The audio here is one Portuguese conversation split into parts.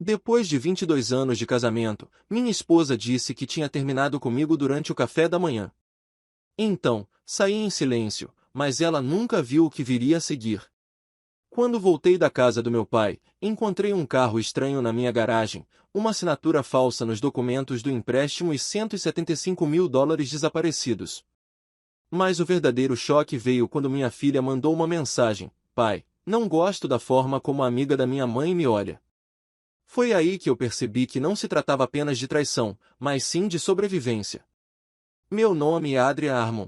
Depois de 22 anos de casamento, minha esposa disse que tinha terminado comigo durante o café da manhã. Então, saí em silêncio, mas ela nunca viu o que viria a seguir. Quando voltei da casa do meu pai, encontrei um carro estranho na minha garagem, uma assinatura falsa nos documentos do empréstimo e US$ 175.000 desaparecidos. Mas o verdadeiro choque veio quando minha filha mandou uma mensagem: Pai, não gosto da forma como a amiga da minha mãe me olha. Foi aí que eu percebi que não se tratava apenas de traição, mas sim de sobrevivência. Meu nome é Adria Armon.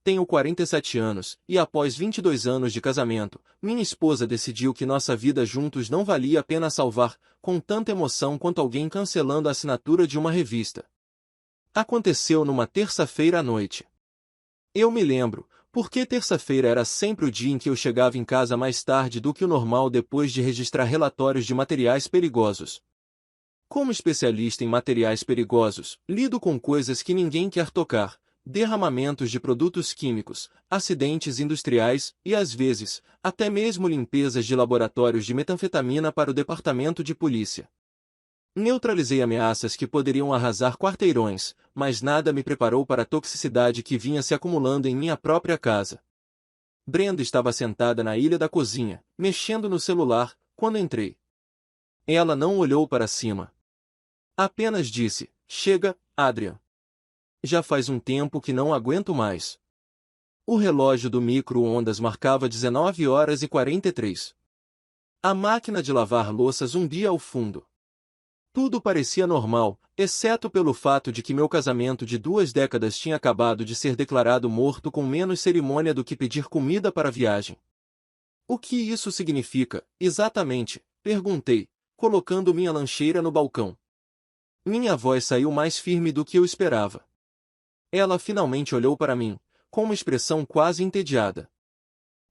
Tenho 47 anos, e após 22 anos de casamento, minha esposa decidiu que nossa vida juntos não valia a pena salvar, com tanta emoção quanto alguém cancelando a assinatura de uma revista. Aconteceu numa terça-feira à noite. Eu me lembro, porque terça-feira era sempre o dia em que eu chegava em casa mais tarde do que o normal depois de registrar relatórios de materiais perigosos. Como especialista em materiais perigosos, lido com coisas que ninguém quer tocar: derramamentos de produtos químicos, acidentes industriais e, às vezes, até mesmo limpezas de laboratórios de metanfetamina para o departamento de polícia. Neutralizei ameaças que poderiam arrasar quarteirões, mas nada me preparou para a toxicidade que vinha se acumulando em minha própria casa. Brenda estava sentada na ilha da cozinha, mexendo no celular, quando entrei. Ela não olhou para cima. Apenas disse: Chega, Adrian. Já faz um tempo que não aguento mais. O relógio do micro-ondas marcava 19h43. A máquina de lavar louça zumbia ao fundo. Tudo parecia normal, exceto pelo fato de que meu casamento de 2 décadas tinha acabado de ser declarado morto com menos cerimônia do que pedir comida para a viagem. O que isso significa, exatamente? Perguntei, colocando minha lancheira no balcão. Minha voz saiu mais firme do que eu esperava. Ela finalmente olhou para mim, com uma expressão quase entediada.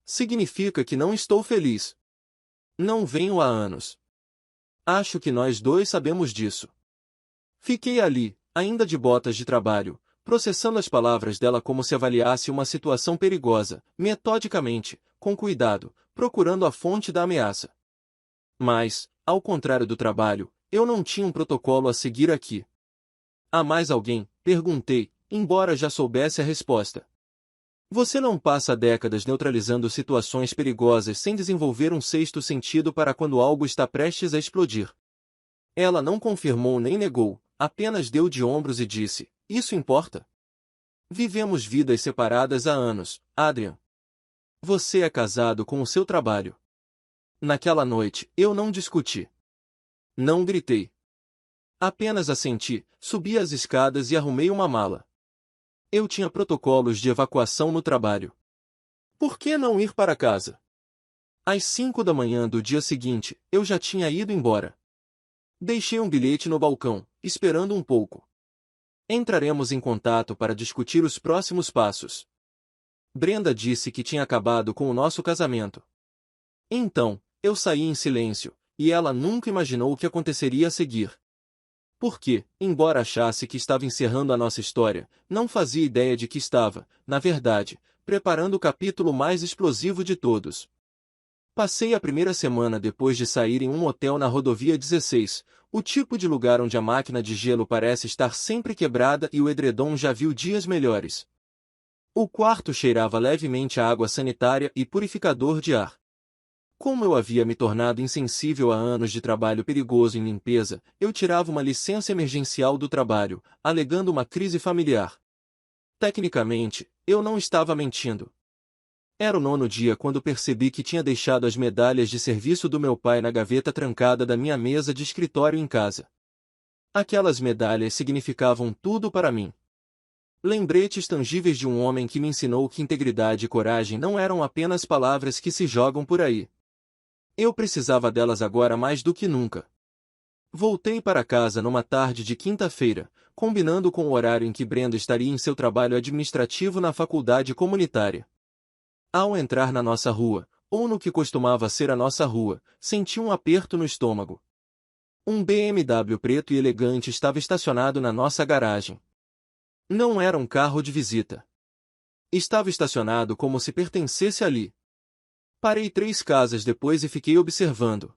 Significa que não estou feliz. Não venho há anos. Acho que nós dois sabemos disso. Fiquei ali, ainda de botas de trabalho, processando as palavras dela como se avaliasse uma situação perigosa, metodicamente, com cuidado, procurando a fonte da ameaça. Mas, ao contrário do trabalho, eu não tinha um protocolo a seguir aqui. Há mais alguém? Perguntei, embora já soubesse a resposta. Você não passa décadas neutralizando situações perigosas sem desenvolver um sexto sentido para quando algo está prestes a explodir. Ela não confirmou nem negou, apenas deu de ombros e disse: Isso importa? Vivemos vidas separadas há anos, Adrian. Você é casado com o seu trabalho. Naquela noite, eu não discuti. Não gritei. Apenas assenti, subi as escadas e arrumei uma mala. Eu tinha protocolos de evacuação no trabalho. Por que não ir para casa? Às 5 da manhã do dia seguinte, eu já tinha ido embora. Deixei um bilhete no balcão, esperando um pouco. Entraremos em contato para discutir os próximos passos. Brenda disse que tinha acabado com o nosso casamento. Então, eu saí em silêncio, e ela nunca imaginou o que aconteceria a seguir. Porque, embora achasse que estava encerrando a nossa história, não fazia ideia de que estava, na verdade, preparando o capítulo mais explosivo de todos. Passei a primeira semana depois de sair em um hotel na rodovia 16, o tipo de lugar onde a máquina de gelo parece estar sempre quebrada e o edredom já viu dias melhores. O quarto cheirava levemente a água sanitária e purificador de ar. Como eu havia me tornado insensível a anos de trabalho perigoso em limpeza, eu tirava uma licença emergencial do trabalho, alegando uma crise familiar. Tecnicamente, eu não estava mentindo. Era o 9º dia quando percebi que tinha deixado as medalhas de serviço do meu pai na gaveta trancada da minha mesa de escritório em casa. Aquelas medalhas significavam tudo para mim. Lembretes tangíveis de um homem que me ensinou que integridade e coragem não eram apenas palavras que se jogam por aí. Eu precisava delas agora mais do que nunca. Voltei para casa numa tarde de quinta-feira, combinando com o horário em que Brenda estaria em seu trabalho administrativo na faculdade comunitária. Ao entrar na nossa rua, ou no que costumava ser a nossa rua, senti um aperto no estômago. Um BMW preto e elegante estava estacionado na nossa garagem. Não era um carro de visita. Estava estacionado como se pertencesse ali. Parei 3 casas depois e fiquei observando.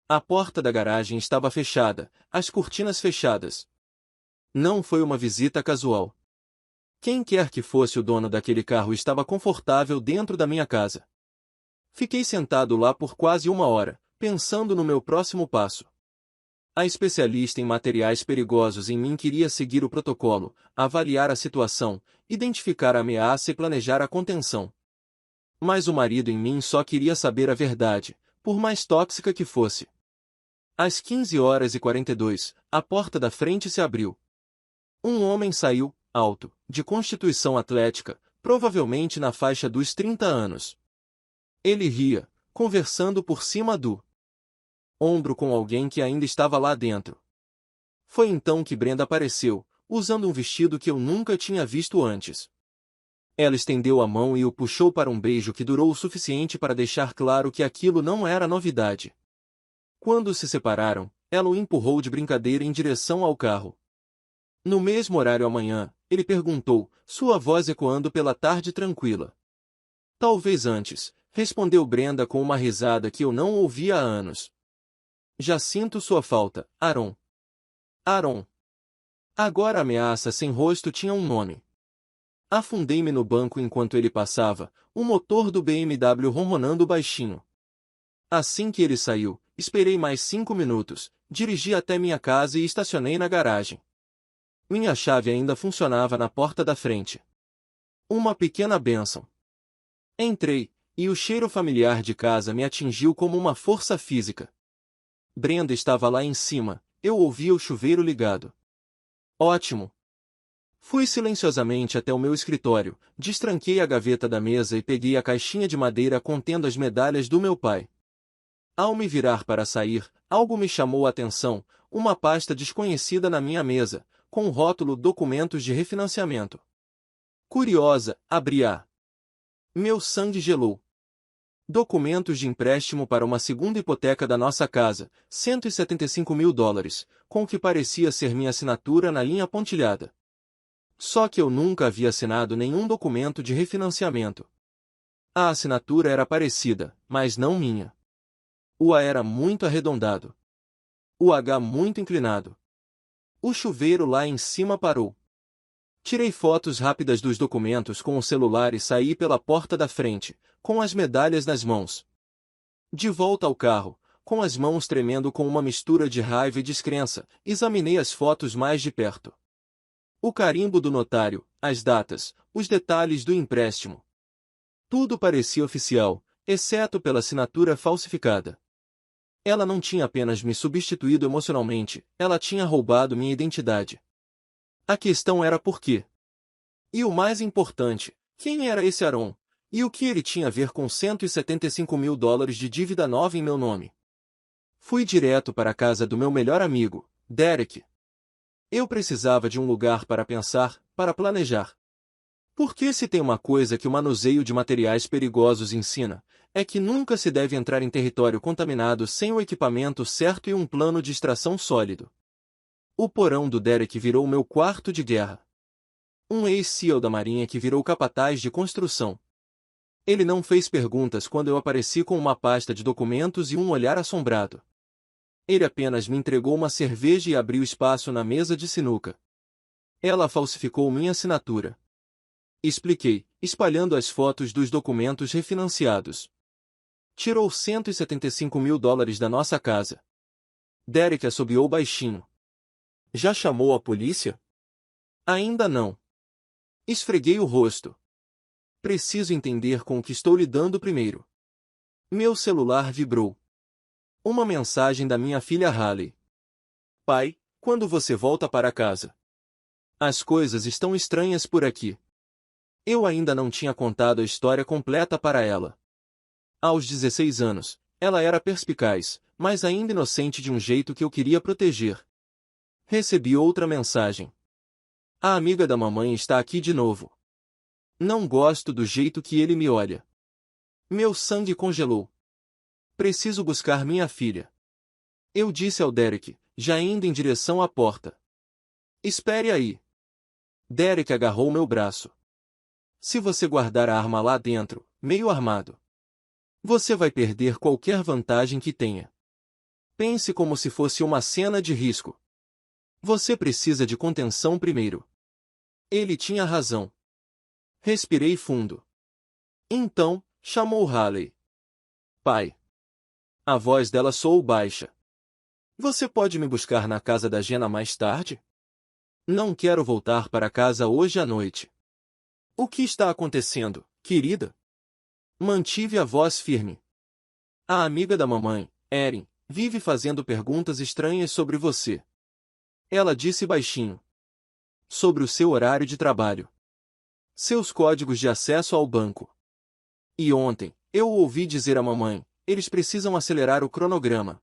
A porta da garagem estava fechada, as cortinas fechadas. Não foi uma visita casual. Quem quer que fosse o dono daquele carro estava confortável dentro da minha casa. Fiquei sentado lá por quase 1 hora, pensando no meu próximo passo. A especialista em materiais perigosos em mim queria seguir o protocolo, avaliar a situação, identificar a ameaça e planejar a contenção. Mas o marido em mim só queria saber a verdade, por mais tóxica que fosse. Às 15h42, a porta da frente se abriu. Um homem saiu, alto, de constituição atlética, provavelmente na faixa dos 30 anos. Ele ria, conversando por cima do ombro com alguém que ainda estava lá dentro. Foi então que Brenda apareceu, usando um vestido que eu nunca tinha visto antes. Ela estendeu a mão e o puxou para um beijo que durou o suficiente para deixar claro que aquilo não era novidade. Quando se separaram, ela o empurrou de brincadeira em direção ao carro. No mesmo horário amanhã, ele perguntou, sua voz ecoando pela tarde tranquila. Talvez antes, respondeu Brenda com uma risada que eu não ouvia há anos. Já sinto sua falta, Aaron. Aaron. Agora a ameaça sem rosto tinha um nome. Afundei-me no banco enquanto ele passava, o motor do BMW ronronando baixinho. Assim que ele saiu, esperei mais 5 minutos, dirigi até minha casa e estacionei na garagem. Minha chave ainda funcionava na porta da frente. Uma pequena bênção. Entrei, e o cheiro familiar de casa me atingiu como uma força física. Brenda estava lá em cima, eu ouvia o chuveiro ligado. Ótimo! Fui silenciosamente até o meu escritório, destranquei a gaveta da mesa e peguei a caixinha de madeira contendo as medalhas do meu pai. Ao me virar para sair, algo me chamou a atenção, uma pasta desconhecida na minha mesa, com o rótulo Documentos de Refinanciamento. Curiosa, abri-a. Meu sangue gelou. Documentos de empréstimo para uma segunda hipoteca da nossa casa, $175.000, com o que parecia ser minha assinatura na linha pontilhada. Só que eu nunca havia assinado nenhum documento de refinanciamento. A assinatura era parecida, mas não minha. O A era muito arredondado. O H muito inclinado. O chuveiro lá em cima parou. Tirei fotos rápidas dos documentos com o celular e saí pela porta da frente, com as medalhas nas mãos. De volta ao carro, com as mãos tremendo com uma mistura de raiva e descrença, examinei as fotos mais de perto. O carimbo do notário, as datas, os detalhes do empréstimo. Tudo parecia oficial, exceto pela assinatura falsificada. Ela não tinha apenas me substituído emocionalmente, ela tinha roubado minha identidade. A questão era por quê. E o mais importante, quem era esse Aaron? E o que ele tinha a ver com $175.000 de dívida nova em meu nome? Fui direto para a casa do meu melhor amigo, Derek. Eu precisava de um lugar para pensar, para planejar. Porque se tem uma coisa que o manuseio de materiais perigosos ensina, é que nunca se deve entrar em território contaminado sem o equipamento certo e um plano de extração sólido. O porão do Derek virou meu quarto de guerra. Um ex-SEAL da Marinha que virou capataz de construção. Ele não fez perguntas quando eu apareci com uma pasta de documentos e um olhar assombrado. Ele apenas me entregou uma cerveja e abriu espaço na mesa de sinuca. Ela falsificou minha assinatura. Expliquei, espalhando as fotos dos documentos refinanciados. Tirou $175.000 da nossa casa. Derek assobiou baixinho. Já chamou a polícia? Ainda não. Esfreguei o rosto. Preciso entender com o que estou lidando primeiro. Meu celular vibrou. Uma mensagem da minha filha Hailey. Pai, quando você volta para casa? As coisas estão estranhas por aqui. Eu ainda não tinha contado a história completa para ela. Aos 16 anos, ela era perspicaz, mas ainda inocente de um jeito que eu queria proteger. Recebi outra mensagem. A amiga da mamãe está aqui de novo. Não gosto do jeito que ele me olha. Meu sangue congelou. Preciso buscar minha filha. Eu disse ao Derek, já indo em direção à porta. Espere aí. Derek agarrou meu braço. Se você guardar a arma lá dentro, meio armado, você vai perder qualquer vantagem que tenha. Pense como se fosse uma cena de risco. Você precisa de contenção primeiro. Ele tinha razão. Respirei fundo. Então, chamou Haley. Pai. A voz dela soou baixa. Você pode me buscar na casa da Jenna mais tarde? Não quero voltar para casa hoje à noite. O que está acontecendo, querida? Mantive a voz firme. A amiga da mamãe, Erin, vive fazendo perguntas estranhas sobre você. Ela disse baixinho. Sobre o seu horário de trabalho. Seus códigos de acesso ao banco. E ontem, eu ouvi dizer à mamãe, eles precisam acelerar o cronograma.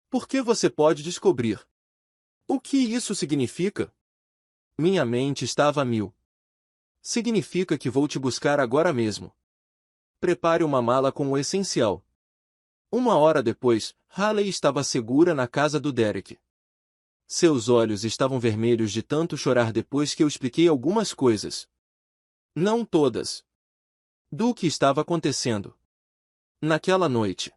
Por que você pode descobrir? O que isso significa? Minha mente estava a mil. Significa que vou te buscar agora mesmo. Prepare uma mala com o essencial. 1 hora depois, Haley estava segura na casa do Derek. Seus olhos estavam vermelhos de tanto chorar depois que eu expliquei algumas coisas. Não todas. Do que estava acontecendo. Naquela noite.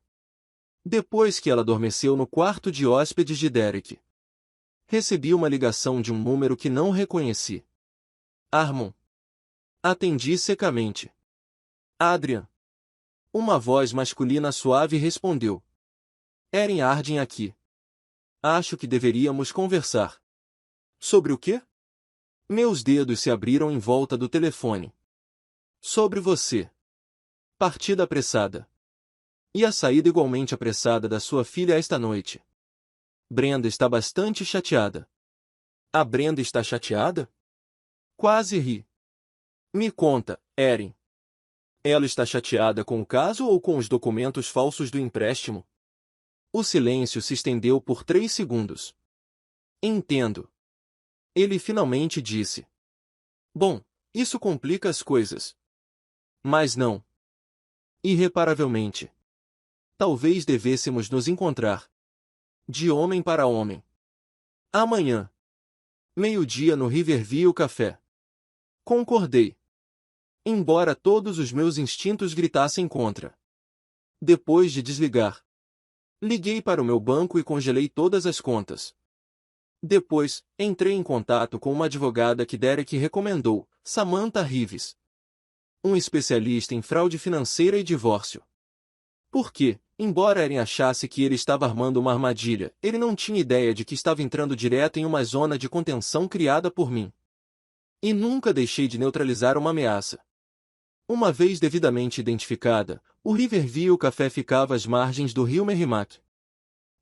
Depois que ela adormeceu no quarto de hóspedes de Derek. Recebi uma ligação de um número que não reconheci. Armon. Atendi secamente. Adrian. Uma voz masculina suave respondeu. Erin Arden aqui. Acho que deveríamos conversar. Sobre o quê? Meus dedos se abriram em volta do telefone. Sobre você. Partida apressada. E a saída igualmente apressada da sua filha esta noite. Brenda está bastante chateada. A Brenda está chateada? Quase ri. Me conta, Erin. Ela está chateada com o caso ou com os documentos falsos do empréstimo? O silêncio se estendeu por 3 segundos. Entendo. Ele finalmente disse. Bom, isso complica as coisas. Mas não. Irreparavelmente. Talvez devêssemos nos encontrar. De homem para homem. Amanhã. 12h no Riverview Café. Concordei. Embora todos os meus instintos gritassem contra. Depois de desligar. Liguei para o meu banco e congelei todas as contas. Depois, entrei em contato com uma advogada que Derek recomendou, Samantha Reeves. Um especialista em fraude financeira e divórcio. Porque, embora Erin achasse que ele estava armando uma armadilha, ele não tinha ideia de que estava entrando direto em uma zona de contenção criada por mim. E nunca deixei de neutralizar uma ameaça. Uma vez devidamente identificada, o Riverview Café ficava às margens do rio Merrimack.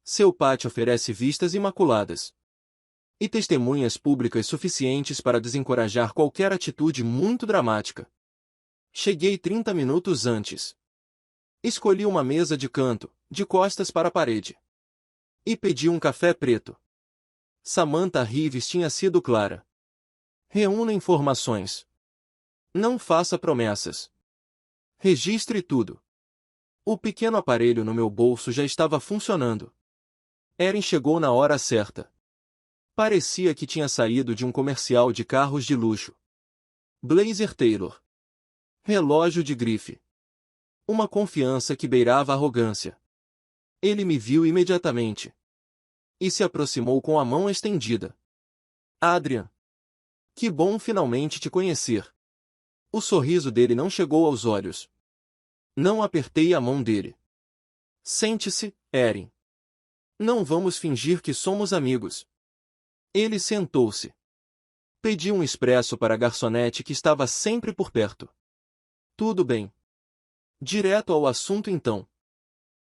Seu pátio oferece vistas imaculadas. E testemunhas públicas suficientes para desencorajar qualquer atitude muito dramática. Cheguei 30 minutos antes. Escolhi uma mesa de canto, de costas para a parede. E pedi um café preto. Samantha Reeves tinha sido clara. Reúna informações. Não faça promessas. Registre tudo. O pequeno aparelho no meu bolso já estava funcionando. Erin chegou na hora certa. Parecia que tinha saído de um comercial de carros de luxo. Blazer Taylor. Relógio de grife. Uma confiança que beirava a arrogância. Ele me viu imediatamente. E se aproximou com a mão estendida. Adrian. Que bom finalmente te conhecer. O sorriso dele não chegou aos olhos. Não apertei a mão dele. Sente-se, Erin. Não vamos fingir que somos amigos. Ele sentou-se. Pedi um expresso para a garçonete que estava sempre por perto. Tudo bem. Direto ao assunto então.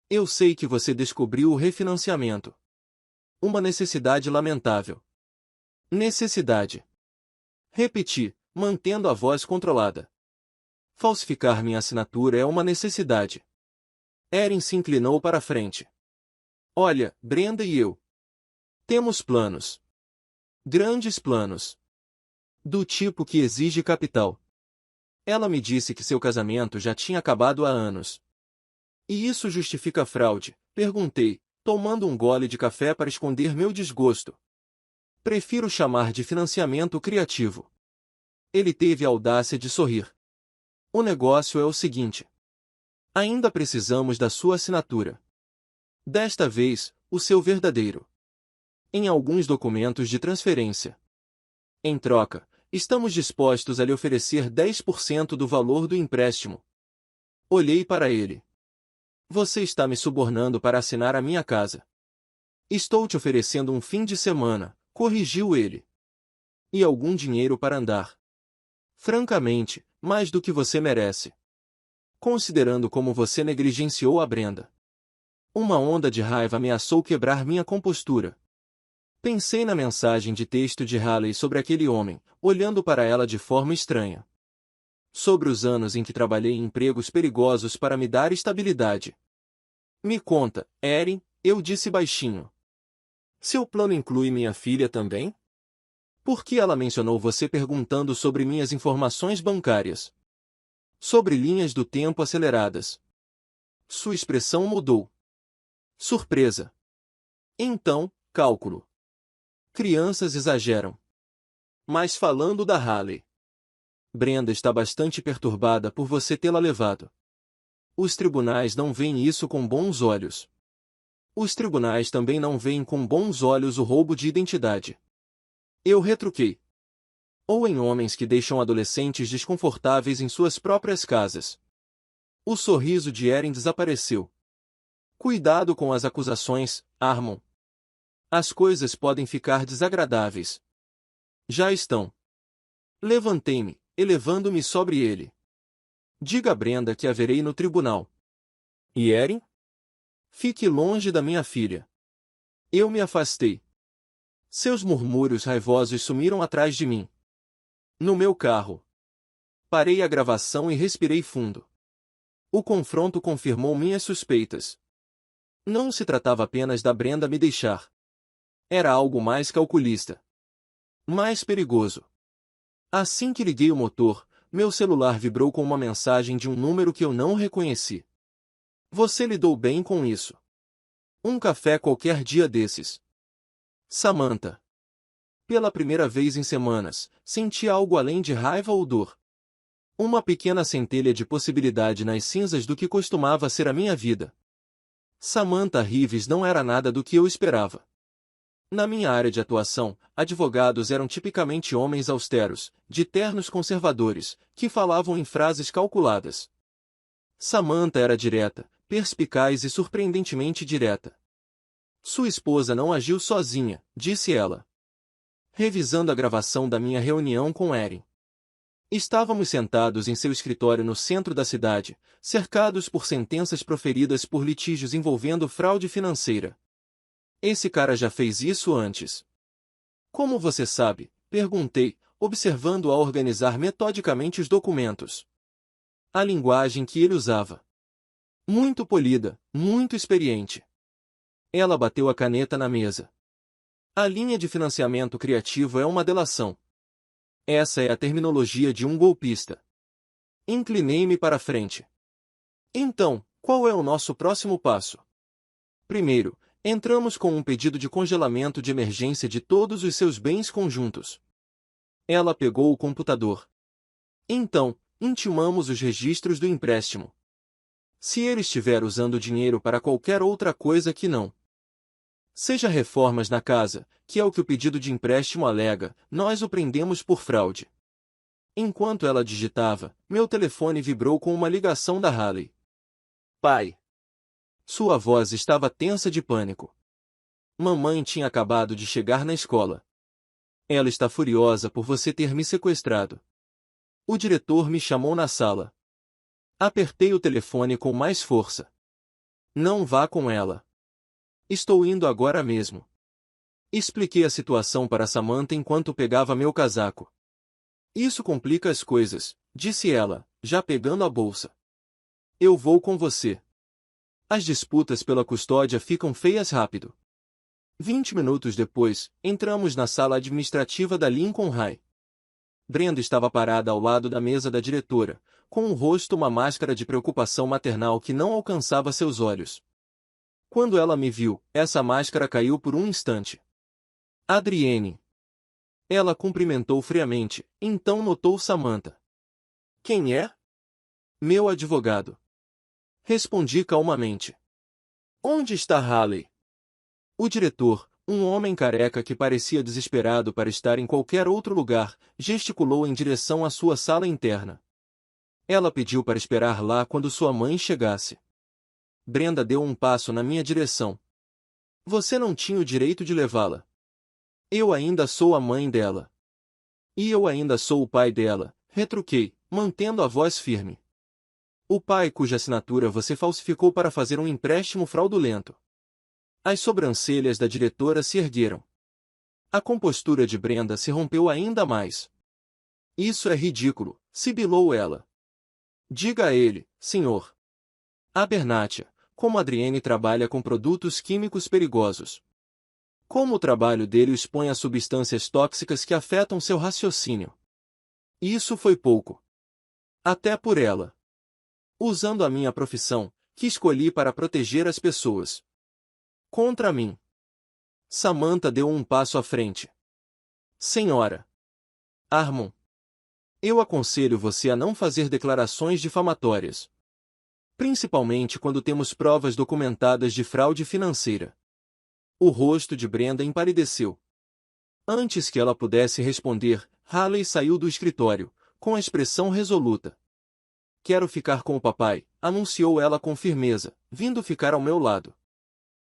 Eu sei que você descobriu o refinanciamento. Uma necessidade lamentável. Necessidade. Repeti, mantendo a voz controlada. Falsificar minha assinatura é uma necessidade. Erin se inclinou para a frente. Olha, Brenda e eu. Temos planos. Grandes planos. Do tipo que exige capital. Ela me disse que seu casamento já tinha acabado há anos. E isso justifica a fraude? Perguntei, tomando um gole de café para esconder meu desgosto. Prefiro chamar de financiamento criativo. Ele teve a audácia de sorrir. O negócio é o seguinte. Ainda precisamos da sua assinatura. Desta vez, o seu verdadeiro. Em alguns documentos de transferência. Em troca, estamos dispostos a lhe oferecer 10% do valor do empréstimo. Olhei para ele. Você está me subornando para assinar a minha casa. Estou te oferecendo um fim de semana, corrigiu ele. E algum dinheiro para andar. Francamente, mais do que você merece. Considerando como você negligenciou a Brenda. Uma onda de raiva ameaçou quebrar minha compostura. Pensei na mensagem de texto de Haley sobre aquele homem, olhando para ela de forma estranha. Sobre os anos em que trabalhei em empregos perigosos para me dar estabilidade. Me conta, Erin, eu disse baixinho. Seu plano inclui minha filha também? Por que ela mencionou você perguntando sobre minhas informações bancárias? Sobre linhas do tempo aceleradas. Sua expressão mudou. Surpresa. Então, cálculo. Crianças exageram. Mas falando da Haley. Brenda está bastante perturbada por você tê-la levado. Os tribunais não veem isso com bons olhos. Os tribunais também não veem com bons olhos o roubo de identidade. Eu retruquei. Ou em homens que deixam adolescentes desconfortáveis em suas próprias casas. O sorriso de Erin desapareceu. Cuidado com as acusações, Armon. As coisas podem ficar desagradáveis. Já estão. Levantei-me, elevando-me sobre ele. Diga a Brenda que a verei no tribunal. E Erin? Fique longe da minha filha. Eu me afastei. Seus murmúrios raivosos sumiram atrás de mim. No meu carro. Parei a gravação e respirei fundo. O confronto confirmou minhas suspeitas. Não se tratava apenas da Brenda me deixar. Era algo mais calculista. Mais perigoso. Assim que liguei o motor, meu celular vibrou com uma mensagem de um número que eu não reconheci. Você lidou bem com isso. Um café qualquer dia desses. Samantha. Pela primeira vez em semanas, senti algo além de raiva ou dor. Uma pequena centelha de possibilidade nas cinzas do que costumava ser a minha vida. Samantha Reeves não era nada do que eu esperava. Na minha área de atuação, advogados eram tipicamente homens austeros, de ternos conservadores, que falavam em frases calculadas. Samantha era direta, perspicaz e surpreendentemente direta. Sua esposa não agiu sozinha, disse ela. Revisando a gravação da minha reunião com Erin. Estávamos sentados em seu escritório no centro da cidade, cercados por sentenças proferidas por litígios envolvendo fraude financeira. Esse cara já fez isso antes. Como você sabe? Perguntei, observando-a organizar metodicamente os documentos. A linguagem que ele usava. Muito polida, muito experiente. Ela bateu a caneta na mesa. A linha de financiamento criativo é uma delação. Essa é a terminologia de um golpista. Inclinei-me para a frente. Então, qual é o nosso próximo passo? Primeiro, entramos com um pedido de congelamento de emergência de todos os seus bens conjuntos. Ela pegou o computador. Então, intimamos os registros do empréstimo. Se ele estiver usando o dinheiro para qualquer outra coisa que não seja reformas na casa, que é o que o pedido de empréstimo alega, nós o prendemos por fraude. Enquanto ela digitava, meu telefone vibrou com uma ligação da Haley. Pai. Sua voz estava tensa de pânico. Mamãe tinha acabado de chegar na escola. Ela está furiosa por você ter me sequestrado. O diretor me chamou na sala. Apertei o telefone com mais força. Não vá com ela. Estou indo agora mesmo. Expliquei a situação para Samantha enquanto pegava meu casaco. Isso complica as coisas, disse ela, já pegando a bolsa. Eu vou com você. As disputas pela custódia ficam feias rápido. 20 minutos depois, entramos na sala administrativa da Lincoln High. Brenda estava parada ao lado da mesa da diretora, com o rosto uma máscara de preocupação maternal que não alcançava seus olhos. Quando ela me viu, essa máscara caiu por um instante. Adrienne. Ela cumprimentou friamente, então notou Samantha. Quem é? Meu advogado. Respondi calmamente. Onde está Haley? O diretor, um homem careca que parecia desesperado para estar em qualquer outro lugar, gesticulou em direção à sua sala interna. Ela pediu para esperar lá quando sua mãe chegasse. Brenda deu um passo na minha direção. Você não tinha o direito de levá-la. Eu ainda sou a mãe dela. E eu ainda sou o pai dela, retruquei, mantendo a voz firme. O pai cuja assinatura você falsificou para fazer um empréstimo fraudulento. As sobrancelhas da diretora se ergueram. A compostura de Brenda se rompeu ainda mais. Isso é ridículo, sibilou ela. Diga a ele, senhor Abernathy, como Adrienne trabalha com produtos químicos perigosos. Como o trabalho dele o expõe a substâncias tóxicas que afetam seu raciocínio. Isso foi pouco. Até por ela. Usando a minha profissão, que escolhi para proteger as pessoas. Contra mim. Samantha deu um passo à frente. Senhora Harmon, eu aconselho você a não fazer declarações difamatórias. Principalmente quando temos provas documentadas de fraude financeira. O rosto de Brenda empalideceu. Antes que ela pudesse responder, Haley saiu do escritório, com a expressão resoluta. Quero ficar com o papai, anunciou ela com firmeza, vindo ficar ao meu lado.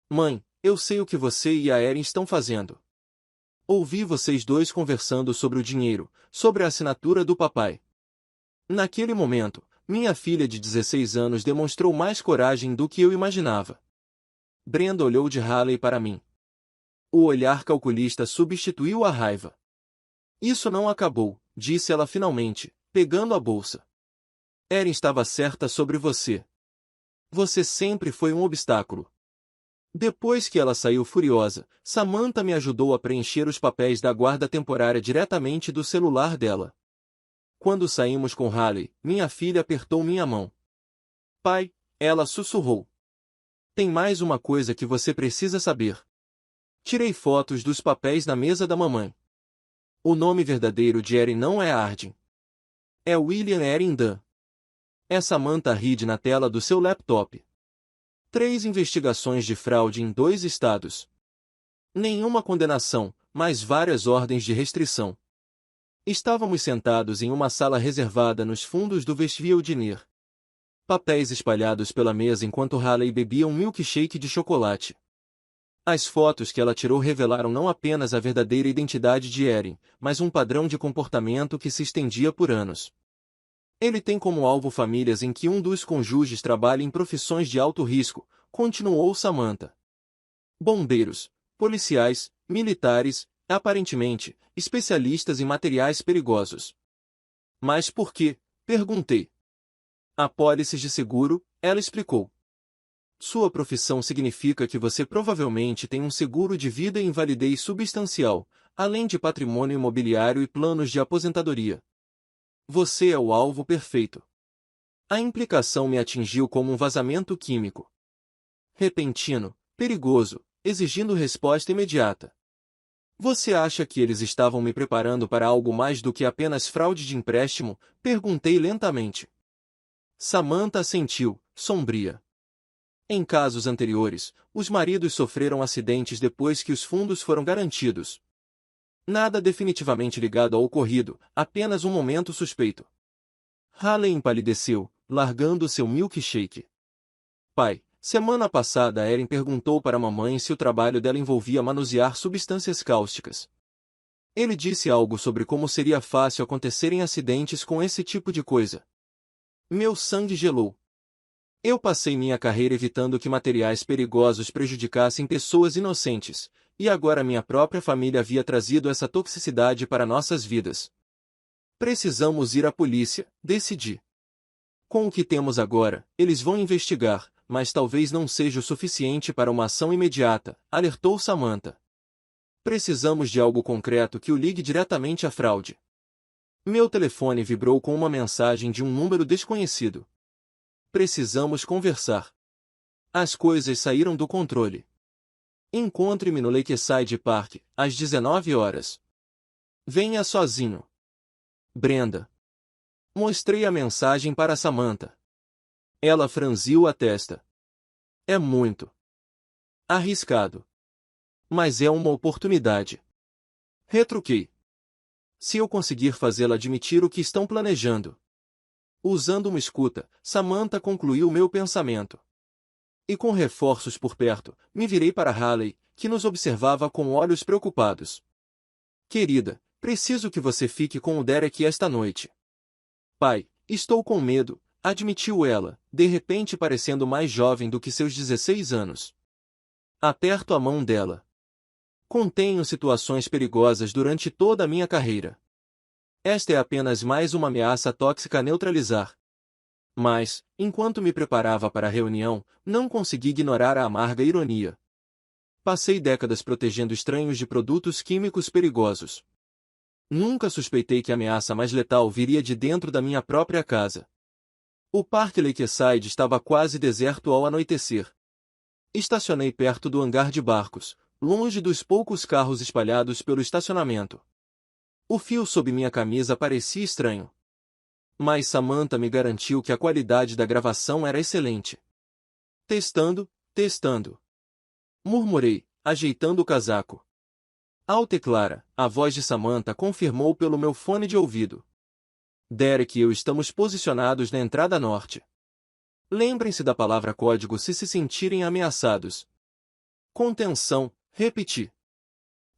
Mãe, eu sei o que você e a Erin estão fazendo. Ouvi vocês dois conversando sobre o dinheiro, sobre a assinatura do papai. Naquele momento, minha filha de 16 anos demonstrou mais coragem do que eu imaginava. Brenda olhou de Haley para mim. O olhar calculista substituiu a raiva. Isso não acabou, disse ela finalmente, pegando a bolsa. Erin estava certa sobre você. Você sempre foi um obstáculo. Depois que ela saiu furiosa, Samantha me ajudou a preencher os papéis da guarda temporária diretamente do celular dela. Quando saímos com Haley, minha filha apertou minha mão. Pai, ela sussurrou. Tem mais uma coisa que você precisa saber. Tirei fotos dos papéis na mesa da mamãe. O nome verdadeiro de Erin não é Arden. É William Erin Dunn. É Samantha Reed na tela do seu laptop. 3 investigações de fraude em 2 estados. Nenhuma condenação, mas várias ordens de restrição. Estávamos sentados em uma sala reservada nos fundos do Westview Diner. Papéis espalhados pela mesa enquanto Haley bebia um milkshake de chocolate. As fotos que ela tirou revelaram não apenas a verdadeira identidade de Erin, mas um padrão de comportamento que se estendia por anos. Ele tem como alvo famílias em que um dos cônjuges trabalha em profissões de alto risco, continuou Samantha. Bombeiros, policiais, militares, aparentemente, especialistas em materiais perigosos. Mas por quê? Perguntei. Apólices de seguro, ela explicou. Sua profissão significa que você provavelmente tem um seguro de vida e invalidez substancial, além de patrimônio imobiliário e planos de aposentadoria. Você é o alvo perfeito. A implicação me atingiu como um vazamento químico. Repentino, perigoso, exigindo resposta imediata. Você acha que eles estavam me preparando para algo mais do que apenas fraude de empréstimo? Perguntei lentamente. Samantha assentiu, sombria. Em casos anteriores, os maridos sofreram acidentes depois que os fundos foram garantidos. Nada definitivamente ligado ao ocorrido, apenas um momento suspeito. Haley empalideceu, largando seu milkshake. Pai, semana passada Erin perguntou para a mamãe se o trabalho dela envolvia manusear substâncias cáusticas. Ele disse algo sobre como seria fácil acontecerem acidentes com esse tipo de coisa. Meu sangue gelou. Eu passei minha carreira evitando que materiais perigosos prejudicassem pessoas inocentes, e agora minha própria família havia trazido essa toxicidade para nossas vidas. Precisamos ir à polícia, decidi. Com o que temos agora, eles vão investigar, mas talvez não seja o suficiente para uma ação imediata, alertou Samantha. Precisamos de algo concreto que o ligue diretamente à fraude. Meu telefone vibrou com uma mensagem de um número desconhecido. Precisamos conversar. As coisas saíram do controle. Encontre-me no Lakeside Park, às 19 horas. Venha sozinho. Brenda. Mostrei a mensagem para Samantha. Ela franziu a testa. É muito. Arriscado. Mas é uma oportunidade. Retruquei. Se eu conseguir fazê-la admitir o que estão planejando. Usando uma escuta, Samantha concluiu meu pensamento. E com reforços por perto, me virei para Haley, que nos observava com olhos preocupados. Querida, preciso que você fique com o Derek esta noite. Pai, estou com medo, admitiu ela, de repente parecendo mais jovem do que seus 16 anos. Aperto a mão dela. Contenho situações perigosas durante toda a minha carreira. Esta é apenas mais uma ameaça tóxica a neutralizar. Mas, enquanto me preparava para a reunião, não consegui ignorar a amarga ironia. Passei décadas protegendo estranhos de produtos químicos perigosos. Nunca suspeitei que a ameaça mais letal viria de dentro da minha própria casa. O Parque Lakeside estava quase deserto ao anoitecer. Estacionei perto do hangar de barcos, longe dos poucos carros espalhados pelo estacionamento. O fio sob minha camisa parecia estranho. Mas Samantha me garantiu que a qualidade da gravação era excelente. Testando, testando. Murmurei, ajeitando o casaco. Alta e clara, a voz de Samantha confirmou pelo meu fone de ouvido. Derek e eu estamos posicionados na entrada norte. Lembrem-se da palavra código se sentirem ameaçados. Contenção, repeti.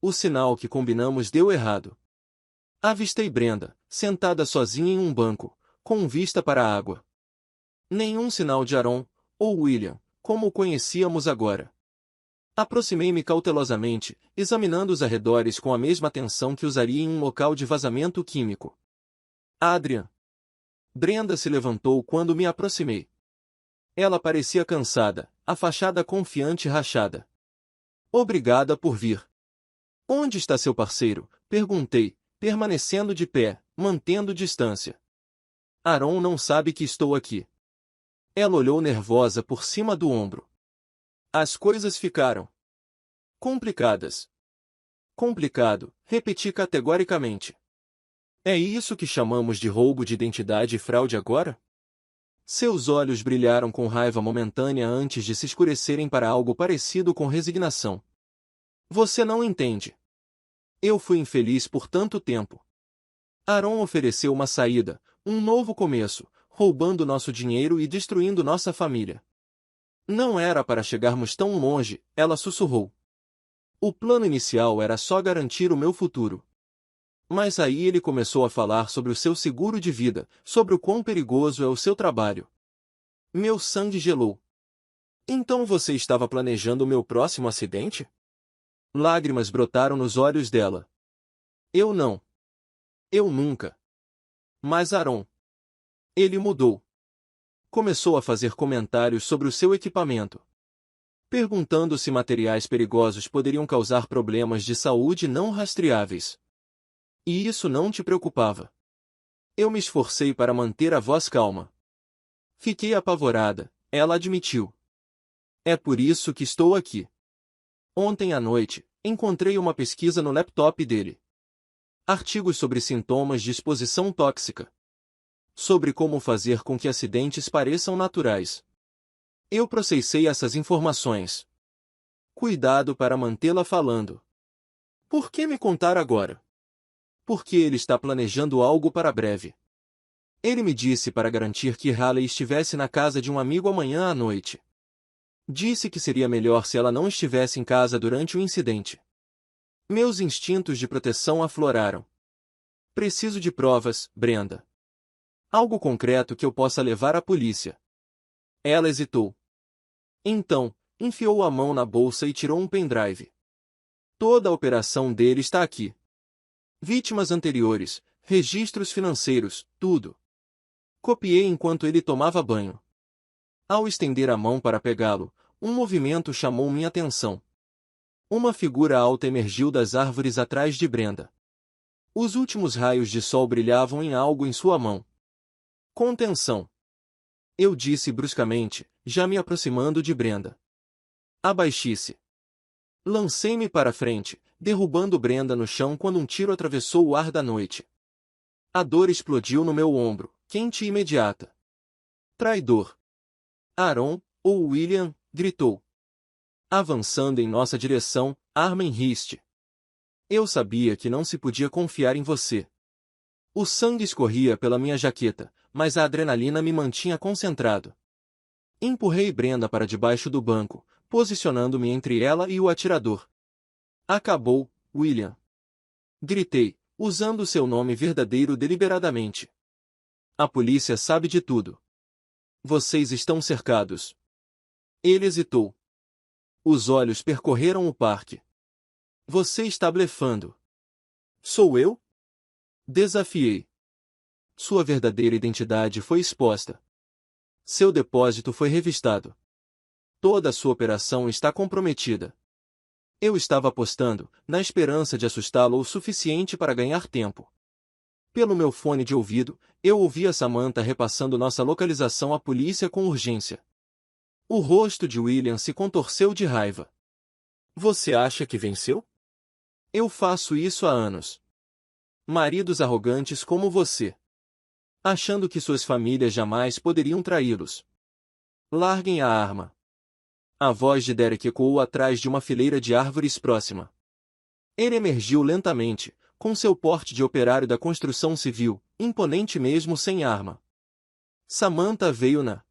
O sinal que combinamos deu errado. Avistei Brenda, sentada sozinha em um banco, com vista para a água. Nenhum sinal de Aaron, ou William, como o conhecíamos agora. Aproximei-me cautelosamente, examinando os arredores com a mesma atenção que usaria em um local de vazamento químico. Adrian. Brenda se levantou quando me aproximei. Ela parecia cansada, a fachada confiante e rachada. Obrigada por vir. Onde está seu parceiro? Perguntei, permanecendo de pé, mantendo distância. Aaron não sabe que estou aqui. Ela olhou nervosa por cima do ombro. As coisas ficaram complicadas. Complicado, repeti categoricamente. É isso que chamamos de roubo de identidade e fraude agora? Seus olhos brilharam com raiva momentânea antes de se escurecerem para algo parecido com resignação. Você não entende. Eu fui infeliz por tanto tempo. Aaron ofereceu uma saída, um novo começo, roubando nosso dinheiro e destruindo nossa família. Não era para chegarmos tão longe, ela sussurrou. O plano inicial era só garantir o meu futuro. Mas aí ele começou a falar sobre o seu seguro de vida, sobre o quão perigoso é o seu trabalho. Meu sangue gelou. Então você estava planejando o meu próximo acidente? Lágrimas brotaram nos olhos dela. Eu não. Eu nunca. Mas Aaron. Ele mudou. Começou a fazer comentários sobre o seu equipamento. Perguntando se materiais perigosos poderiam causar problemas de saúde não rastreáveis. E isso não te preocupava. Eu me esforcei para manter a voz calma. Fiquei apavorada, ela admitiu. É por isso que estou aqui. Ontem à noite, encontrei uma pesquisa no laptop dele. Artigos sobre sintomas de exposição tóxica. Sobre como fazer com que acidentes pareçam naturais. Eu processei essas informações. Cuidado para mantê-la falando. Por que me contar agora? Porque ele está planejando algo para breve. Ele me disse para garantir que Haley estivesse na casa de um amigo amanhã à noite. Disse que seria melhor se ela não estivesse em casa durante o incidente. Meus instintos de proteção afloraram. Preciso de provas, Brenda. Algo concreto que eu possa levar à polícia. Ela hesitou. Então, enfiou a mão na bolsa e tirou um pendrive. Toda a operação dele está aqui. Vítimas anteriores, registros financeiros, tudo. Copiei enquanto ele tomava banho. Ao estender a mão para pegá-lo, um movimento chamou minha atenção. Uma figura alta emergiu das árvores atrás de Brenda. Os últimos raios de sol brilhavam em algo em sua mão. Contenção. Eu disse bruscamente, já me aproximando de Brenda. Abaixe-se. Lancei-me para frente, derrubando Brenda no chão quando um tiro atravessou o ar da noite. A dor explodiu no meu ombro, quente e imediata. Traidor. Aaron, ou William, gritou. avançando em nossa direção, arma em riste. Eu sabia que não se podia confiar em você. O sangue escorria pela minha jaqueta, mas a adrenalina me mantinha concentrado. Empurrei Brenda para debaixo do banco, posicionando-me entre ela e o atirador. Acabou, William. Gritei, usando seu nome verdadeiro deliberadamente. A polícia sabe de tudo. Vocês estão cercados. Ele hesitou. Os olhos percorreram o parque. Você está blefando. Sou eu? Desafiei. Sua verdadeira identidade foi exposta. Seu depósito foi revistado. Toda a sua operação está comprometida. Eu estava apostando, na esperança de assustá-lo o suficiente para ganhar tempo. Pelo meu fone de ouvido, eu ouvia Samantha repassando nossa localização à polícia com urgência. O rosto de William se contorceu de raiva. Você acha que venceu? Eu faço isso há anos. Maridos arrogantes como você. Achando que suas famílias jamais poderiam traí-los. Larguem a arma. A voz de Derek ecoou atrás de uma fileira de árvores próxima. Ele emergiu lentamente, com seu porte de operário da construção civil, imponente mesmo sem arma. Samantha veio na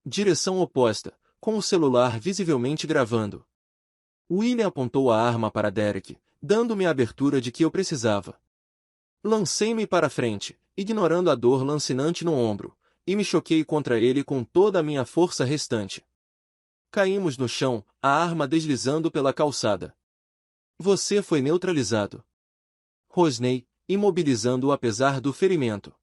direção oposta, com o celular visivelmente gravando. William apontou a arma para Derek, dando-me a abertura de que eu precisava. Lancei-me para frente, ignorando a dor lancinante no ombro, e me choquei contra ele com toda a minha força restante. Caímos no chão, a arma deslizando pela calçada. Você foi neutralizado. Rosnei, imobilizando-o apesar do ferimento.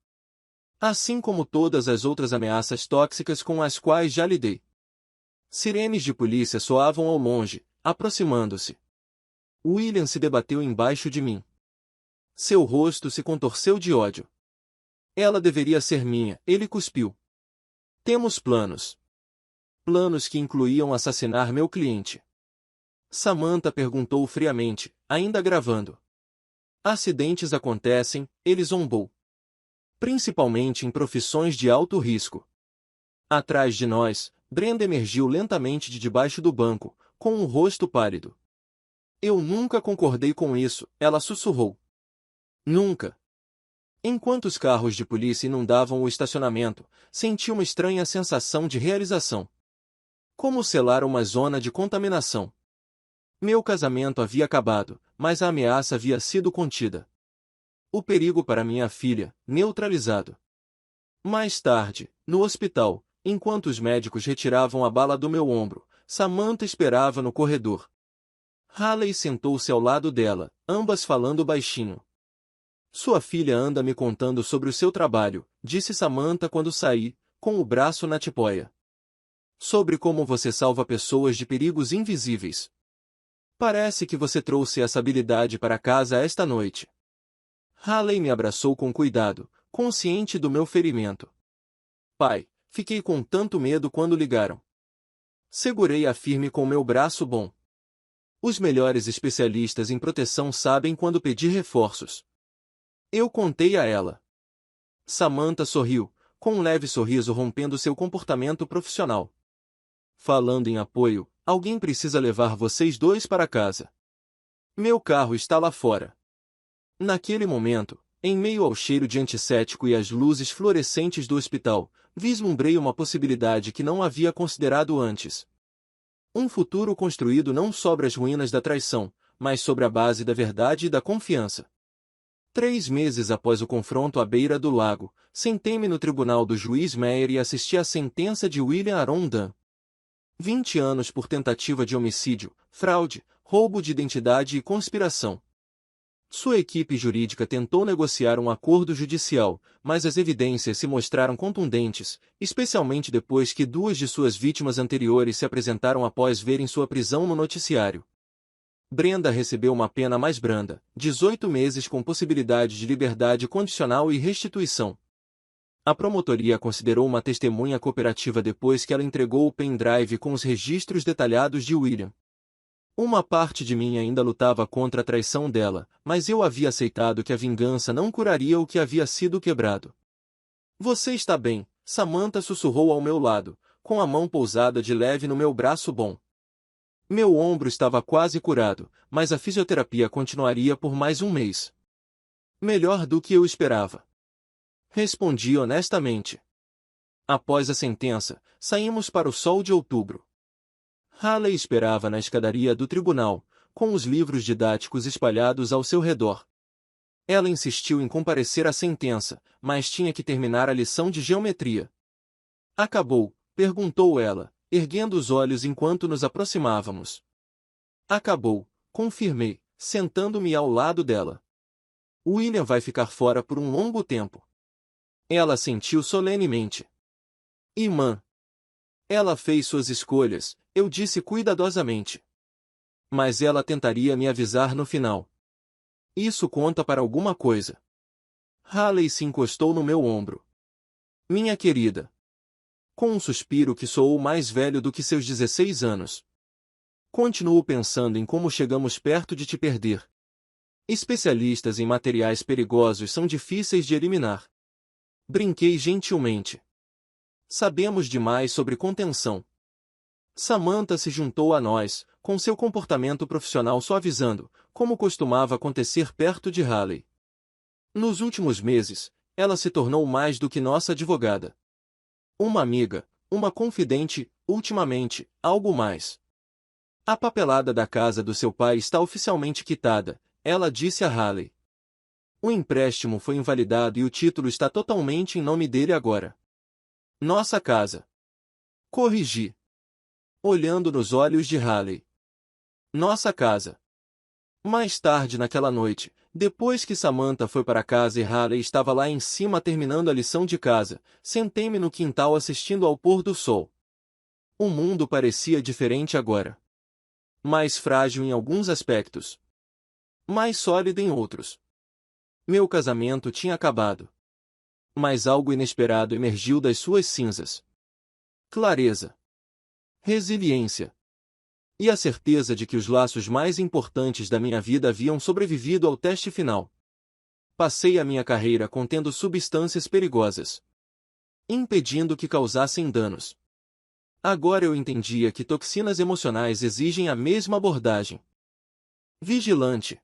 Assim como todas as outras ameaças tóxicas com as quais já lidei. Sirenes de polícia soavam ao longe, aproximando-se. William se debateu embaixo de mim. Seu rosto se contorceu de ódio. Ela deveria ser minha, ele cuspiu. Temos planos. Planos que incluíam assassinar meu cliente. Samantha perguntou friamente, ainda gravando. Acidentes acontecem, ele zombou. Principalmente em profissões de alto risco. Atrás de nós, Brenda emergiu lentamente de debaixo do banco, com um rosto pálido. Eu nunca concordei com isso, ela sussurrou. Nunca. Enquanto os carros de polícia inundavam o estacionamento, senti uma estranha sensação de realização. Como selar uma zona de contaminação. Meu casamento havia acabado, mas a ameaça havia sido contida. O perigo para minha filha, neutralizado. Mais tarde, no hospital, enquanto os médicos retiravam a bala do meu ombro, Samantha esperava no corredor. Haley sentou-se ao lado dela, ambas falando baixinho. Sua filha anda me contando sobre o seu trabalho, disse Samantha quando saí, com o braço na tipóia. Sobre como você salva pessoas de perigos invisíveis. Parece que você trouxe essa habilidade para casa esta noite. Haley me abraçou com cuidado, consciente do meu ferimento. Pai, fiquei com tanto medo quando ligaram. Segurei-a firme com meu braço bom. Os melhores especialistas em proteção sabem quando pedir reforços. Eu contei a ela. Samantha sorriu, com um leve sorriso rompendo seu comportamento profissional. Falando em apoio, alguém precisa levar vocês dois para casa. Meu carro está lá fora. Naquele momento, em meio ao cheiro de antisséptico e às luzes fluorescentes do hospital, vislumbrei uma possibilidade que não havia considerado antes. Um futuro construído não sobre as ruínas da traição, mas sobre a base da verdade e da confiança. 3 meses após o confronto à beira do lago, sentei-me no tribunal do juiz Meyer e assisti à sentença de William Aaron Dunn. 20 anos por tentativa de homicídio, fraude, roubo de identidade e conspiração. Sua equipe jurídica tentou negociar um acordo judicial, mas as evidências se mostraram contundentes, especialmente depois que 2 de suas vítimas anteriores se apresentaram após verem sua prisão no noticiário. Brenda recebeu uma pena mais branda, 18 meses com possibilidade de liberdade condicional e restituição. A promotoria considerou uma testemunha cooperativa depois que ela entregou o pendrive com os registros detalhados de William. Uma parte de mim ainda lutava contra a traição dela, mas eu havia aceitado que a vingança não curaria o que havia sido quebrado. Você está bem, Samantha sussurrou ao meu lado, com a mão pousada de leve no meu braço bom. Meu ombro estava quase curado, mas a fisioterapia continuaria por mais um mês. Melhor do que eu esperava. Respondi honestamente. Após a sentença, saímos para o sol de outubro. Haley esperava na escadaria do tribunal, com os livros didáticos espalhados ao seu redor. Ela insistiu em comparecer à sentença, mas tinha que terminar a lição de geometria. Acabou? Perguntou ela, erguendo os olhos enquanto nos aproximávamos. Acabou, confirmei, sentando-me ao lado dela. William vai ficar fora por um longo tempo. Ela assentiu solenemente. Irmã. Ela fez suas escolhas, eu disse cuidadosamente. Mas ela tentaria me avisar no final. Isso conta para alguma coisa. Haley se encostou no meu ombro. Minha querida. Com um suspiro que soou mais velho do que seus 16 anos. Continuo pensando em como chegamos perto de te perder. Especialistas em materiais perigosos são difíceis de eliminar. Brinquei gentilmente. Sabemos demais sobre contenção. Samantha se juntou a nós, com seu comportamento profissional suavizando, como costumava acontecer perto de Haley. Nos últimos meses, ela se tornou mais do que nossa advogada. Uma amiga, uma confidente, ultimamente, algo mais. A papelada da casa do seu pai está oficialmente quitada, ela disse a Haley. O empréstimo foi invalidado e o título está totalmente em nome dele agora. Nossa casa. Corrigi. Olhando nos olhos de Haley. Nossa casa. Mais tarde naquela noite, depois que Samantha foi para casa e Haley estava lá em cima terminando a lição de casa, sentei-me no quintal assistindo ao pôr do sol. O mundo parecia diferente agora. Mais frágil em alguns aspectos. Mais sólido em outros. Meu casamento tinha acabado. Mas algo inesperado emergiu das suas cinzas. Clareza. Resiliência. E a certeza de que os laços mais importantes da minha vida haviam sobrevivido ao teste final. Passei a minha carreira contendo substâncias perigosas, impedindo que causassem danos. Agora eu entendia que toxinas emocionais exigem a mesma abordagem. Vigilante.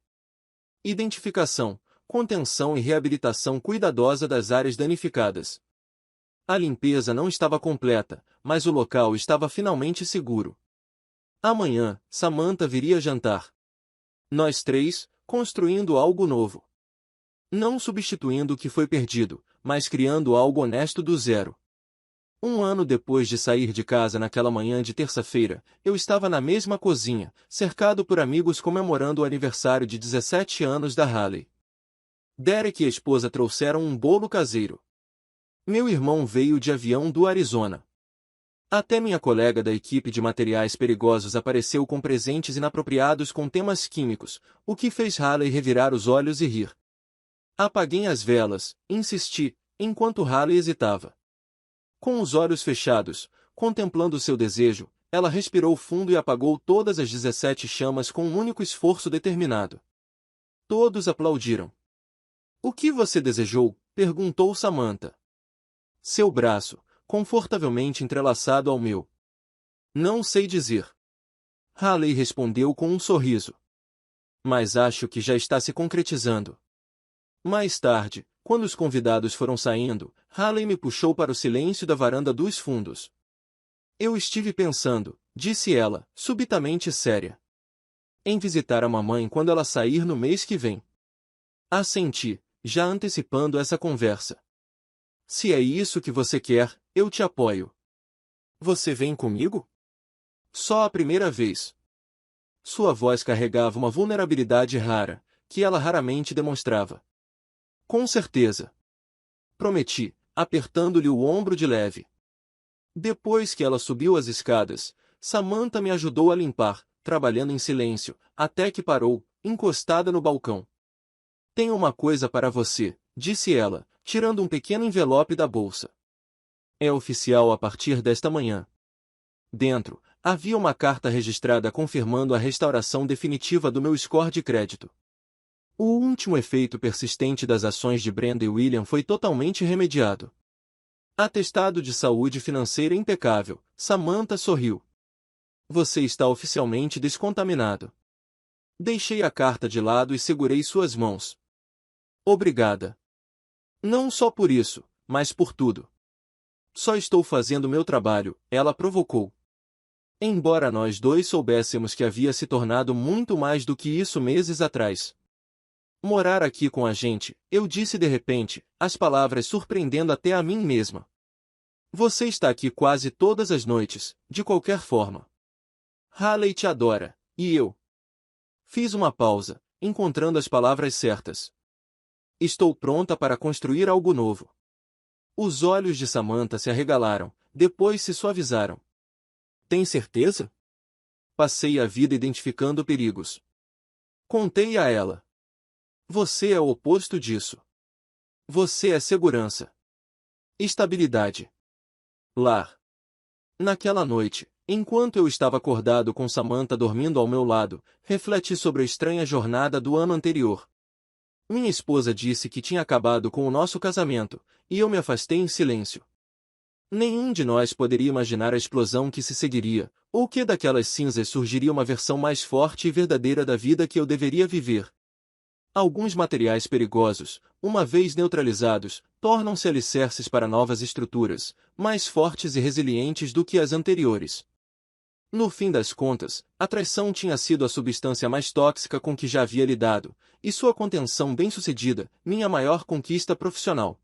Identificação, contenção e reabilitação cuidadosa das áreas danificadas. A limpeza não estava completa, mas o local estava finalmente seguro. Amanhã, Samantha viria jantar. Nós três, construindo algo novo. Não substituindo o que foi perdido, mas criando algo honesto do zero. Um ano depois de sair de casa naquela manhã de terça-feira, eu estava na mesma cozinha, cercado por amigos comemorando o aniversário de 17 anos da Haley. Derek e a esposa trouxeram um bolo caseiro. Meu irmão veio de avião do Arizona. Até minha colega da equipe de materiais perigosos apareceu com presentes inapropriados com temas químicos, o que fez Haley revirar os olhos e rir. Apaguem as velas, insisti, enquanto Haley hesitava. Com os olhos fechados, contemplando seu desejo, ela respirou fundo e apagou todas as 17 chamas com um único esforço determinado. Todos aplaudiram. O que você desejou? Perguntou Samantha. Seu braço, confortavelmente entrelaçado ao meu. Não sei dizer. Haley respondeu com um sorriso. Mas acho que já está se concretizando. Mais tarde, quando os convidados foram saindo, Haley me puxou para o silêncio da varanda dos fundos. Eu estive pensando, disse ela, subitamente séria, em visitar a mamãe quando ela sair no mês que vem. Assenti, já antecipando essa conversa. Se é isso que você quer, eu te apoio. Você vem comigo? Só a primeira vez. Sua voz carregava uma vulnerabilidade rara, que ela raramente demonstrava. Com certeza. Prometi, apertando-lhe o ombro de leve. Depois que ela subiu as escadas, Samantha me ajudou a limpar, trabalhando em silêncio, até que parou, encostada no balcão. Tenho uma coisa para você, disse ela, tirando um pequeno envelope da bolsa. É oficial a partir desta manhã. Dentro, havia uma carta registrada confirmando a restauração definitiva do meu score de crédito. O último efeito persistente das ações de Brenda e William foi totalmente remediado. Atestado de saúde financeira impecável, Samantha sorriu. Você está oficialmente descontaminado. Deixei a carta de lado e segurei suas mãos. Obrigada. Não só por isso, mas por tudo. Só estou fazendo meu trabalho, ela provocou. Embora nós dois soubéssemos que havia se tornado muito mais do que isso meses atrás. Morar aqui com a gente, eu disse de repente, as palavras surpreendendo até a mim mesma. Você está aqui quase todas as noites, de qualquer forma. Haley te adora, e eu. Fiz uma pausa, encontrando as palavras certas. Estou pronta para construir algo novo. Os olhos de Samantha se arregalaram, depois se suavizaram. Tem certeza? Passei a vida identificando perigos. Contei a ela. Você é o oposto disso. Você é segurança. Estabilidade. Lar. Naquela noite, enquanto eu estava acordado com Samantha dormindo ao meu lado, refleti sobre a estranha jornada do ano anterior. Minha esposa disse que tinha acabado com o nosso casamento, e eu me afastei em silêncio. Nenhum de nós poderia imaginar a explosão que se seguiria, ou que daquelas cinzas surgiria uma versão mais forte e verdadeira da vida que eu deveria viver. Alguns materiais perigosos, uma vez neutralizados, tornam-se alicerces para novas estruturas, mais fortes e resilientes do que as anteriores. No fim das contas, a traição tinha sido a substância mais tóxica com que já havia lidado, e sua contenção bem-sucedida, minha maior conquista profissional.